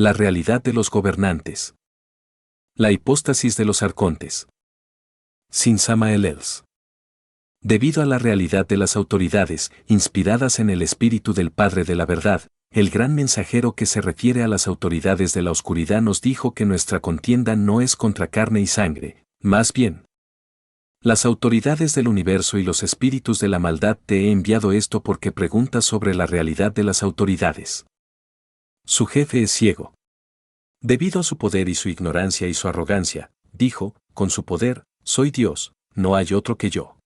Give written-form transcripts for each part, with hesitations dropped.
La realidad de los gobernantes. La hipóstasis de los arcontes. Sin Samael Els. Debido a la realidad de las autoridades, inspiradas en el Espíritu del Padre de la Verdad, el gran mensajero que se refiere a las autoridades de la oscuridad nos dijo que nuestra contienda no es contra carne y sangre, más bien. Las autoridades del universo y los espíritus de la maldad te he enviado esto porque preguntas sobre la realidad de las autoridades. Su jefe es ciego. Debido a su poder y su ignorancia y su arrogancia, dijo, con su poder, soy Dios, no hay otro que yo.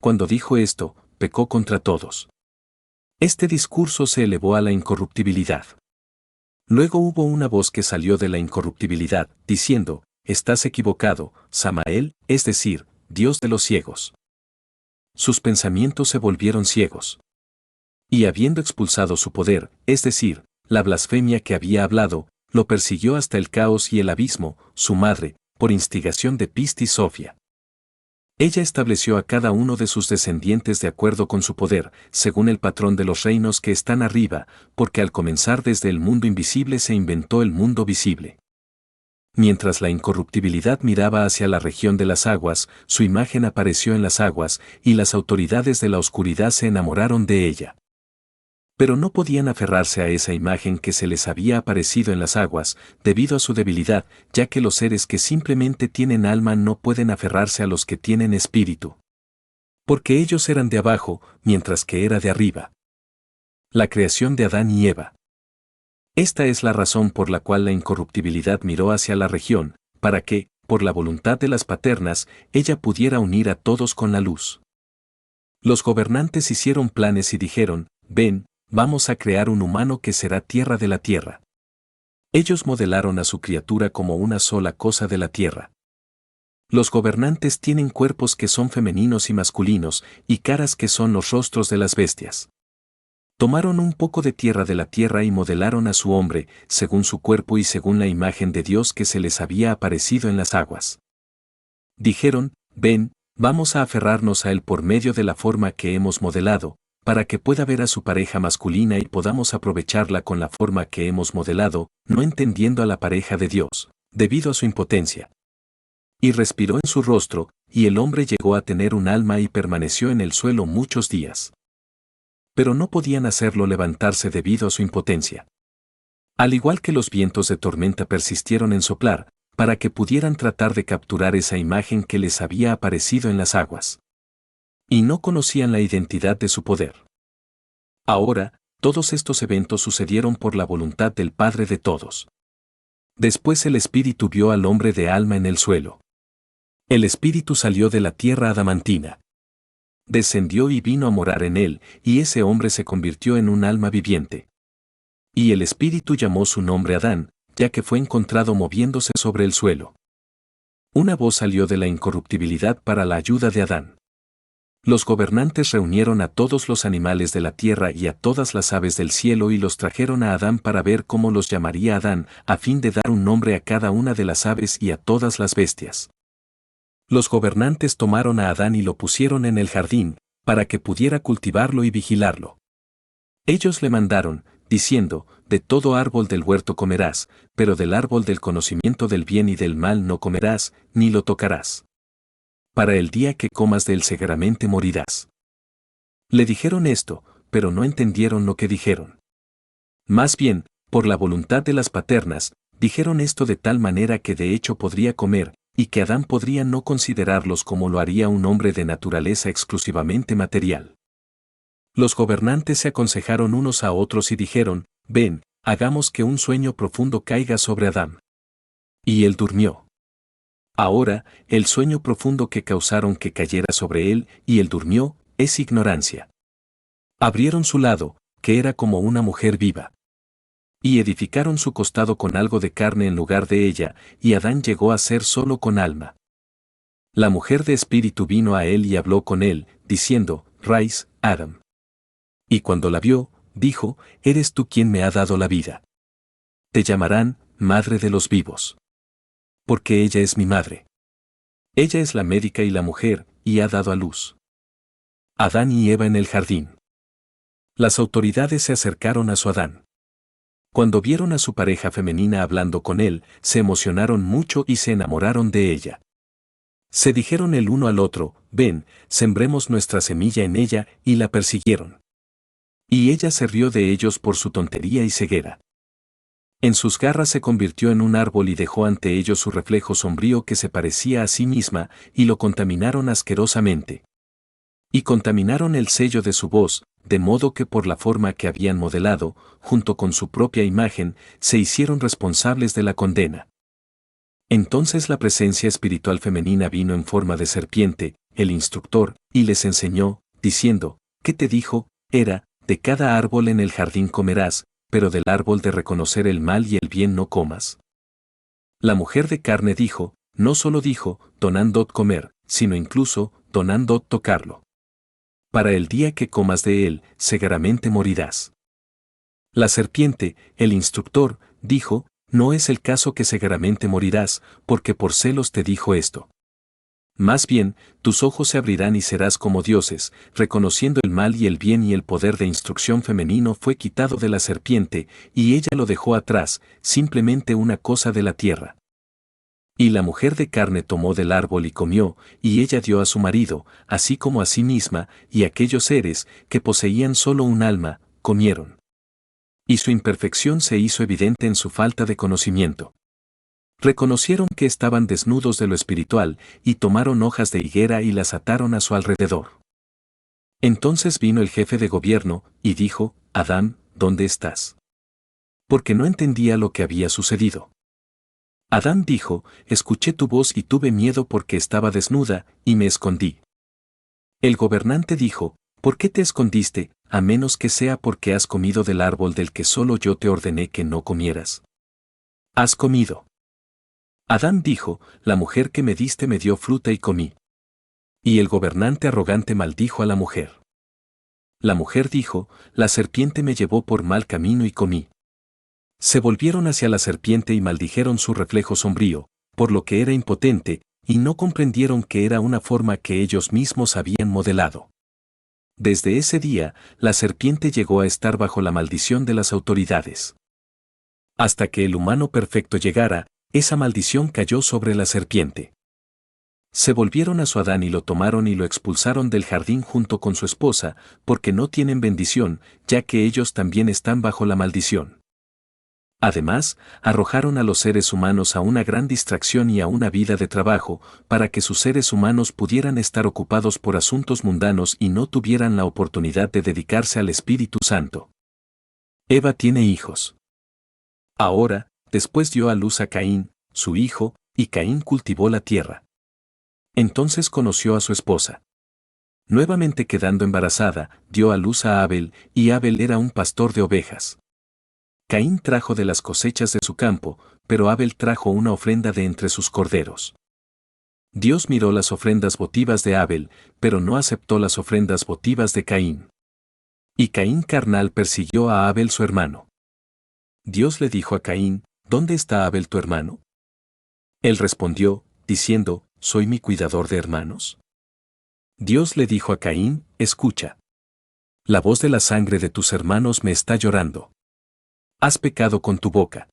Cuando dijo esto, pecó contra todos. Este discurso se elevó a la incorruptibilidad. Luego hubo una voz que salió de la incorruptibilidad, diciendo, estás equivocado, Samael, es decir, Dios de los ciegos. Sus pensamientos se volvieron ciegos. Y habiendo expulsado su poder, es decir, la blasfemia que había hablado, lo persiguió hasta el caos y el abismo, su madre, por instigación de Pist y Sofía. Ella estableció a cada uno de sus descendientes de acuerdo con su poder, según el patrón de los reinos que están arriba, porque al comenzar desde el mundo invisible se inventó el mundo visible. Mientras la incorruptibilidad miraba hacia la región de las aguas, su imagen apareció en las aguas, y las autoridades de la oscuridad se enamoraron de ella. Pero no podían aferrarse a esa imagen que se les había aparecido en las aguas, debido a su debilidad, ya que los seres que simplemente tienen alma no pueden aferrarse a los que tienen espíritu. Porque ellos eran de abajo, mientras que era de arriba. La creación de Adán y Eva. Esta es la razón por la cual la incorruptibilidad miró hacia la región, para que, por la voluntad de las paternas, ella pudiera unir a todos con la luz. Los gobernantes hicieron planes y dijeron, ven, vamos a crear un humano que será tierra de la tierra. Ellos modelaron a su criatura como una sola cosa de la tierra. Los gobernantes tienen cuerpos que son femeninos y masculinos, y caras que son los rostros de las bestias. Tomaron un poco de tierra de la tierra y modelaron a su hombre, según su cuerpo y según la imagen de Dios que se les había aparecido en las aguas. Dijeron, ven, vamos a aferrarnos a él por medio de la forma que hemos modelado, para que pueda ver a su pareja masculina y podamos aprovecharla con la forma que hemos modelado, no entendiendo a la pareja de Dios, debido a su impotencia. Y respiró en su rostro, y el hombre llegó a tener un alma y permaneció en el suelo muchos días. Pero no podían hacerlo levantarse debido a su impotencia. Al igual que los vientos de tormenta persistieron en soplar, para que pudieran tratar de capturar esa imagen que les había aparecido en las aguas. Y no conocían la identidad de su poder. Ahora, todos estos eventos sucedieron por la voluntad del Padre de todos. Después el Espíritu vio al hombre de alma en el suelo. El Espíritu salió de la tierra adamantina. Descendió y vino a morar en él, y ese hombre se convirtió en un alma viviente. Y el Espíritu llamó su nombre Adán, ya que fue encontrado moviéndose sobre el suelo. Una voz salió de la incorruptibilidad para la ayuda de Adán. Los gobernantes reunieron a todos los animales de la tierra y a todas las aves del cielo y los trajeron a Adán para ver cómo los llamaría Adán, a fin de dar un nombre a cada una de las aves y a todas las bestias. Los gobernantes tomaron a Adán y lo pusieron en el jardín, para que pudiera cultivarlo y vigilarlo. Ellos le mandaron, diciendo, de todo árbol del huerto comerás, pero del árbol del conocimiento del bien y del mal no comerás, ni lo tocarás. Para el día que comas de él seguramente morirás. Le dijeron esto, pero no entendieron lo que dijeron. Más bien, por la voluntad de las paternas, dijeron esto de tal manera que de hecho podría comer, y que Adán podría no considerarlos como lo haría un hombre de naturaleza exclusivamente material. Los gobernantes se aconsejaron unos a otros y dijeron, ven, hagamos que un sueño profundo caiga sobre Adán. Y él durmió. Ahora, el sueño profundo que causaron que cayera sobre él, y él durmió, es ignorancia. Abrieron su lado, que era como una mujer viva. Y edificaron su costado con algo de carne en lugar de ella, y Adán llegó a ser solo con alma. La mujer de espíritu vino a él y habló con él, diciendo, Rise, Adam. Y cuando la vio, dijo, eres tú quien me ha dado la vida. Te llamarán, madre de los vivos. Porque ella es mi madre. Ella es la médica y la mujer, y ha dado a luz. Adán y Eva en el jardín. Las autoridades se acercaron a su Adán. Cuando vieron a su pareja femenina hablando con él, se emocionaron mucho y se enamoraron de ella. Se dijeron el uno al otro, ven, sembremos nuestra semilla en ella, y la persiguieron. Y ella se rió de ellos por su tontería y ceguera. En sus garras se convirtió en un árbol y dejó ante ellos su reflejo sombrío que se parecía a sí misma, y lo contaminaron asquerosamente. Y contaminaron el sello de su voz, de modo que por la forma que habían modelado, junto con su propia imagen, se hicieron responsables de la condena. Entonces la presencia espiritual femenina vino en forma de serpiente, el instructor, y les enseñó, diciendo, ¿qué te dijo? Era, de cada árbol en el jardín comerás, pero del árbol de reconocer el mal y el bien no comas. La mujer de carne dijo, no solo dijo, donandot comer, sino incluso, donandot tocarlo. Para el día que comas de él, seguramente morirás. La serpiente, el instructor, dijo, no es el caso que seguramente morirás, porque por celos te dijo esto. Más bien, tus ojos se abrirán y serás como dioses, reconociendo el mal y el bien, y el poder de instrucción femenino fue quitado de la serpiente, y ella lo dejó atrás, simplemente una cosa de la tierra. Y la mujer de carne tomó del árbol y comió, y ella dio a su marido, así como a sí misma, y aquellos seres, que poseían solo un alma, comieron. Y su imperfección se hizo evidente en su falta de conocimiento. Reconocieron que estaban desnudos de lo espiritual, y tomaron hojas de higuera y las ataron a su alrededor. Entonces vino el jefe de gobierno, y dijo, Adán, ¿dónde estás? Porque no entendía lo que había sucedido. Adán dijo, escuché tu voz y tuve miedo porque estaba desnuda, y me escondí. El gobernante dijo, ¿por qué te escondiste, a menos que sea porque has comido del árbol del que solo yo te ordené que no comieras? ¿Has comido? Adán dijo, la mujer que me diste me dio fruta y comí. Y el gobernante arrogante maldijo a la mujer. La mujer dijo, la serpiente me llevó por mal camino y comí. Se volvieron hacia la serpiente y maldijeron su reflejo sombrío, por lo que era impotente, y no comprendieron que era una forma que ellos mismos habían modelado. Desde ese día, la serpiente llegó a estar bajo la maldición de las autoridades. Hasta que el humano perfecto llegara, esa maldición cayó sobre la serpiente. Se volvieron a su Adán y lo tomaron y lo expulsaron del jardín junto con su esposa, porque no tienen bendición, ya que ellos también están bajo la maldición. Además, arrojaron a los seres humanos a una gran distracción y a una vida de trabajo, para que sus seres humanos pudieran estar ocupados por asuntos mundanos y no tuvieran la oportunidad de dedicarse al Espíritu Santo. Eva tiene hijos. Ahora, después dio a luz a Caín, su hijo, y Caín cultivó la tierra. Entonces conoció a su esposa. Nuevamente quedando embarazada, dio a luz a Abel, y Abel era un pastor de ovejas. Caín trajo de las cosechas de su campo, pero Abel trajo una ofrenda de entre sus corderos. Dios miró las ofrendas votivas de Abel, pero no aceptó las ofrendas votivas de Caín. Y Caín carnal persiguió a Abel su hermano. Dios le dijo a Caín, ¿dónde está Abel tu hermano? Él respondió, diciendo, ¿soy mi cuidador de hermanos? Dios le dijo a Caín, escucha. La voz de la sangre de tus hermanos me está llorando. Has pecado con tu boca.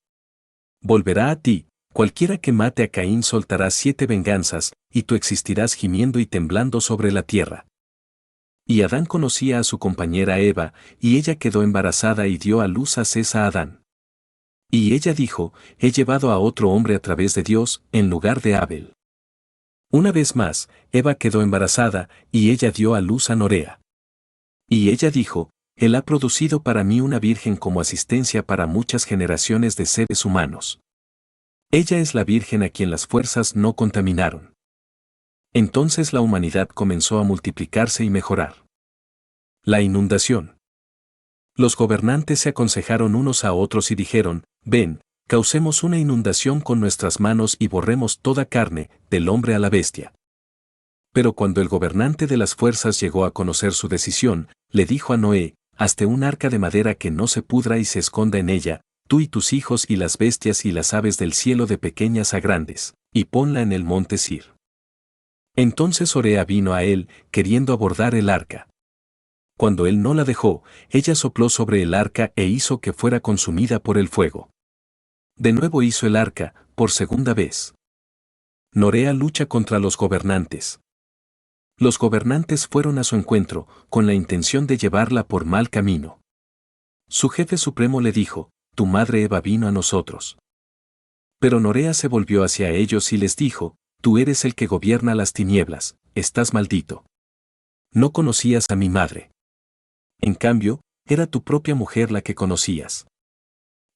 Volverá a ti, cualquiera que mate a Caín soltará 7 venganzas, y tú existirás gimiendo y temblando sobre la tierra. Y Adán conocía a su compañera Eva, y ella quedó embarazada y dio a luz a Sesa a Adán. Y ella dijo, he llevado a otro hombre a través de Dios, en lugar de Abel. Una vez más, Eva quedó embarazada, y ella dio a luz a Norea. Y ella dijo, Él ha producido para mí una virgen como asistencia para muchas generaciones de seres humanos. Ella es la virgen a quien las fuerzas no contaminaron. Entonces la humanidad comenzó a multiplicarse y mejorar. La inundación. Los gobernantes se aconsejaron unos a otros y dijeron, ven, causemos una inundación con nuestras manos y borremos toda carne, del hombre a la bestia. Pero cuando el gobernante de las fuerzas llegó a conocer su decisión, le dijo a Noé, hazte un arca de madera que no se pudra y se esconda en ella, tú y tus hijos y las bestias y las aves del cielo de pequeñas a grandes, y ponla en el monte Sir. Entonces Orea vino a él, queriendo abordar el arca. Cuando él no la dejó, ella sopló sobre el arca e hizo que fuera consumida por el fuego. De nuevo hizo el arca, por segunda vez. Norea lucha contra los gobernantes. Los gobernantes fueron a su encuentro, con la intención de llevarla por mal camino. Su jefe supremo le dijo, tu madre Eva vino a nosotros. Pero Norea se volvió hacia ellos y les dijo, tú eres el que gobierna las tinieblas, estás maldito. No conocías a mi madre. En cambio, era tu propia mujer la que conocías.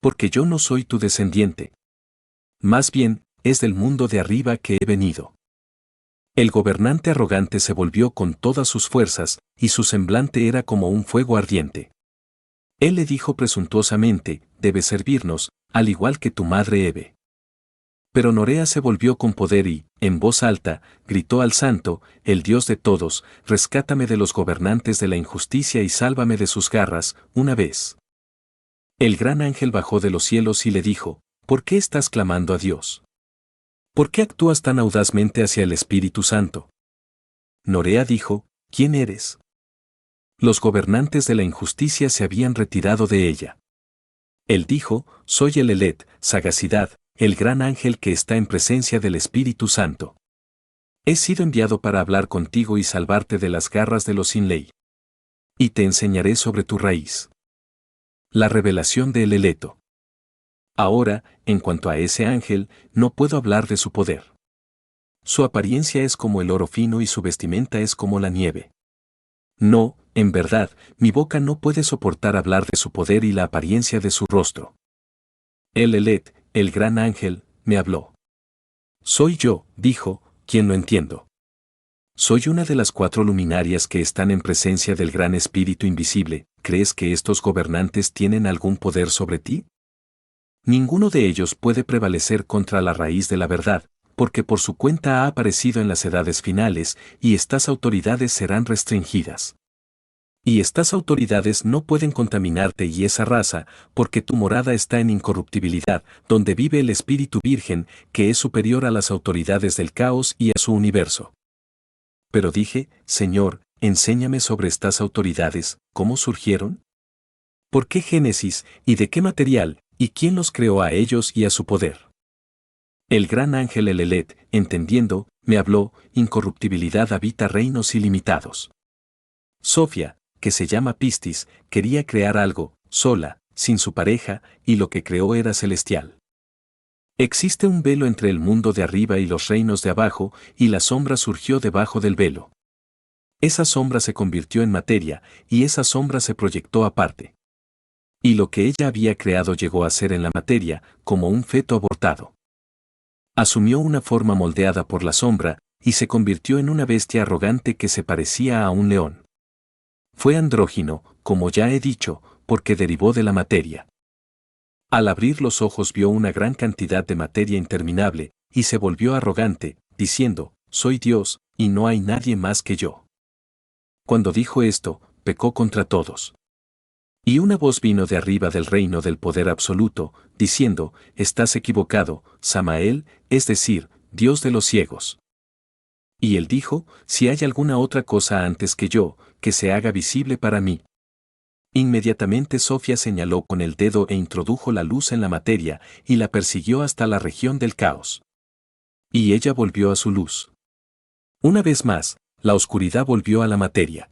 Porque yo no soy tu descendiente. Más bien, es del mundo de arriba que he venido. El gobernante arrogante se volvió con todas sus fuerzas, y su semblante era como un fuego ardiente. Él le dijo presuntuosamente, debes servirnos, al igual que tu madre Eve. Pero Norea se volvió con poder y, en voz alta, gritó al Santo, el Dios de todos, rescátame de los gobernantes de la injusticia y sálvame de sus garras, una vez. El gran ángel bajó de los cielos y le dijo, ¿por qué estás clamando a Dios? ¿Por qué actúas tan audazmente hacia el Espíritu Santo? Norea dijo, ¿quién eres? Los gobernantes de la injusticia se habían retirado de ella. Él dijo, soy el Elet, sagacidad, el gran ángel que está en presencia del Espíritu Santo. He sido enviado para hablar contigo y salvarte de las garras de los sin ley. Y te enseñaré sobre tu raíz. La revelación del Eleto. Ahora, en cuanto a ese ángel, no puedo hablar de su poder. Su apariencia es como el oro fino y su vestimenta es como la nieve. No, en verdad, mi boca no puede soportar hablar de su poder y la apariencia de su rostro. El Elet, el gran ángel, me habló. Soy yo, dijo, quien lo entiendo. Soy una de las 4 luminarias que están en presencia del gran espíritu invisible. ¿Crees que estos gobernantes tienen algún poder sobre ti? Ninguno de ellos puede prevalecer contra la raíz de la verdad, porque por su cuenta ha aparecido en las edades finales, y estas autoridades serán restringidas. Y estas autoridades no pueden contaminarte y esa raza, porque tu morada está en incorruptibilidad, donde vive el Espíritu Virgen, que es superior a las autoridades del caos y a su universo. Pero dije, Señor, enséñame sobre estas autoridades, ¿cómo surgieron? ¿Por qué Génesis, y de qué material, y quién los creó a ellos y a su poder? El gran ángel Elelet, entendiendo, me habló, incorruptibilidad habita reinos ilimitados. Sofía, que se llama Pistis, quería crear algo, sola, sin su pareja, y lo que creó era celestial. Existe un velo entre el mundo de arriba y los reinos de abajo, y la sombra surgió debajo del velo. Esa sombra se convirtió en materia, y esa sombra se proyectó aparte. Y lo que ella había creado llegó a ser en la materia, como un feto abortado. Asumió una forma moldeada por la sombra, y se convirtió en una bestia arrogante que se parecía a un león. Fue andrógino, como ya he dicho, porque derivó de la materia. Al abrir los ojos vio una gran cantidad de materia interminable, y se volvió arrogante, diciendo, soy Dios, y no hay nadie más que yo. Cuando dijo esto, pecó contra todos. Y una voz vino de arriba del reino del poder absoluto, diciendo, estás equivocado, Samael, es decir, Dios de los ciegos. Y él dijo, si hay alguna otra cosa antes que yo, que se haga visible para mí. Inmediatamente Sofía señaló con el dedo e introdujo la luz en la materia, y la persiguió hasta la región del caos. Y ella volvió a su luz. Una vez más, la oscuridad volvió a la materia.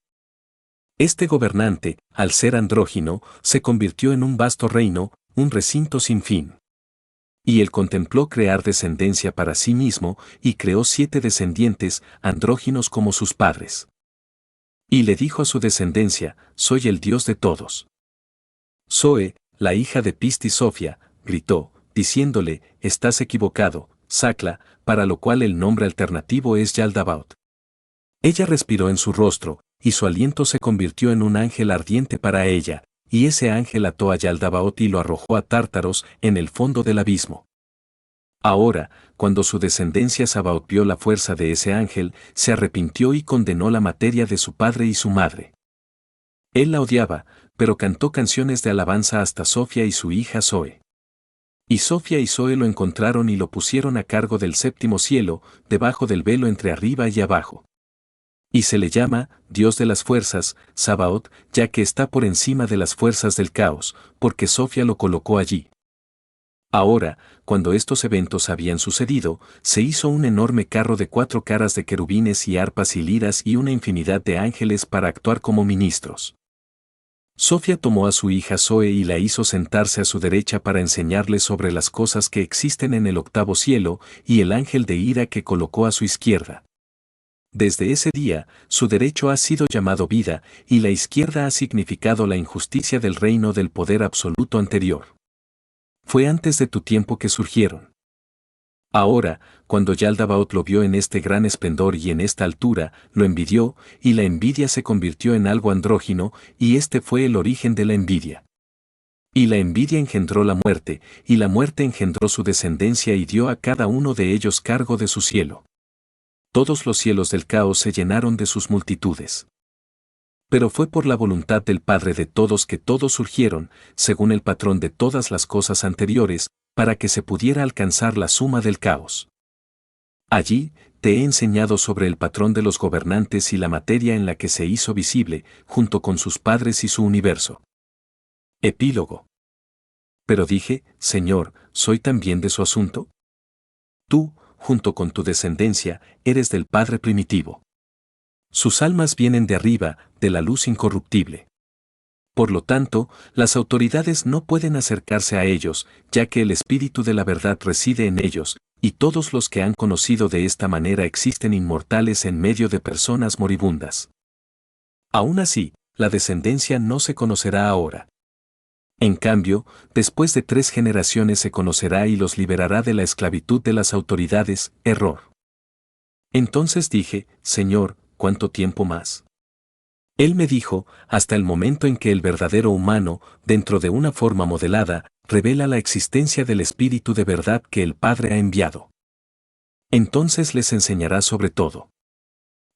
Este gobernante, al ser andrógino, se convirtió en un vasto reino, un recinto sin fin. Y él contempló crear descendencia para sí mismo, y creó 7 descendientes, andróginos como sus padres. Y le dijo a su descendencia, soy el Dios de todos. Zoe, la hija de Pistis Sofía, gritó, diciéndole, estás equivocado, Sacla, para lo cual el nombre alternativo es Yaldabaoth. Ella respiró en su rostro, y su aliento se convirtió en un ángel ardiente para ella, y ese ángel ató a Yaldabaoth y lo arrojó a Tártaros en el fondo del abismo. Ahora, cuando su descendencia Sabaoth vio la fuerza de ese ángel, se arrepintió y condenó la materia de su padre y su madre. Él la odiaba, pero cantó canciones de alabanza hasta Sofía y su hija Zoe. Y Sofía y Zoe lo encontraron y lo pusieron a cargo del 7º cielo, debajo del velo entre arriba y abajo. Y se le llama Dios de las fuerzas, Sabaoth, ya que está por encima de las fuerzas del caos, porque Sofía lo colocó allí. Ahora, cuando estos eventos habían sucedido, se hizo un enorme carro de 4 caras de querubines y arpas y liras y una infinidad de ángeles para actuar como ministros. Sofía tomó a su hija Zoe y la hizo sentarse a su derecha para enseñarle sobre las cosas que existen en el octavo cielo, y el ángel de ira que colocó a su izquierda. Desde ese día, su derecho ha sido llamado vida, y la izquierda ha significado la injusticia del reino del poder absoluto anterior. Fue antes de tu tiempo que surgieron. Ahora, cuando Yaldabaoth lo vio en este gran esplendor y en esta altura, lo envidió, y la envidia se convirtió en algo andrógino, y este fue el origen de la envidia. Y la envidia engendró la muerte, y la muerte engendró su descendencia y dio a cada uno de ellos cargo de su cielo. Todos los cielos del caos se llenaron de sus multitudes. Pero fue por la voluntad del Padre de todos que todos surgieron, según el patrón de todas las cosas anteriores, para que se pudiera alcanzar la suma del caos. Allí, te he enseñado sobre el patrón de los gobernantes y la materia en la que se hizo visible, junto con sus padres y su universo. Epílogo. Pero dije, Señor, ¿soy también de su asunto? Tú, junto con tu descendencia, eres del Padre primitivo. Sus almas vienen de arriba, de la luz incorruptible. Por lo tanto, las autoridades no pueden acercarse a ellos, ya que el Espíritu de la verdad reside en ellos, y todos los que han conocido de esta manera existen inmortales en medio de personas moribundas. Aún así, la descendencia no se conocerá ahora. En cambio, después de 3 generaciones se conocerá y los liberará de la esclavitud de las autoridades, error. Entonces dije, Señor, ¿cuánto tiempo más? Él me dijo, hasta el momento en que el verdadero humano, dentro de una forma modelada, revela la existencia del Espíritu de verdad que el Padre ha enviado. Entonces les enseñará sobre todo.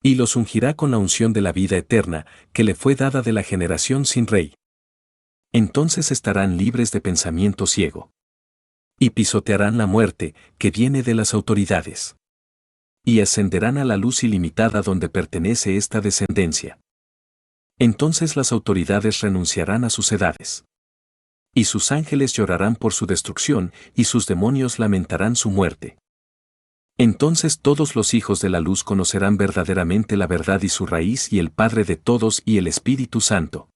Y los ungirá con la unción de la vida eterna, que le fue dada de la generación sin rey. Entonces estarán libres de pensamiento ciego. Y pisotearán la muerte, que viene de las autoridades. Y ascenderán a la luz ilimitada donde pertenece esta descendencia. Entonces las autoridades renunciarán a sus edades. Y sus ángeles llorarán por su destrucción, y sus demonios lamentarán su muerte. Entonces todos los hijos de la luz conocerán verdaderamente la verdad y su raíz y el Padre de todos y el Espíritu Santo.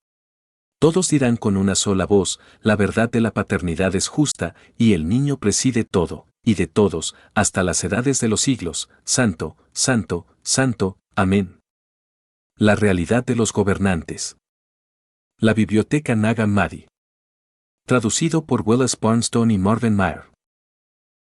Todos dirán con una sola voz, la verdad de la paternidad es justa, y el niño preside todo, y de todos, hasta las edades de los siglos, Santo, Santo, Santo, Amén. La realidad de los gobernantes. La Biblioteca Nag Hammadi. Traducido por Willis Barnstone y Marvin Mayer.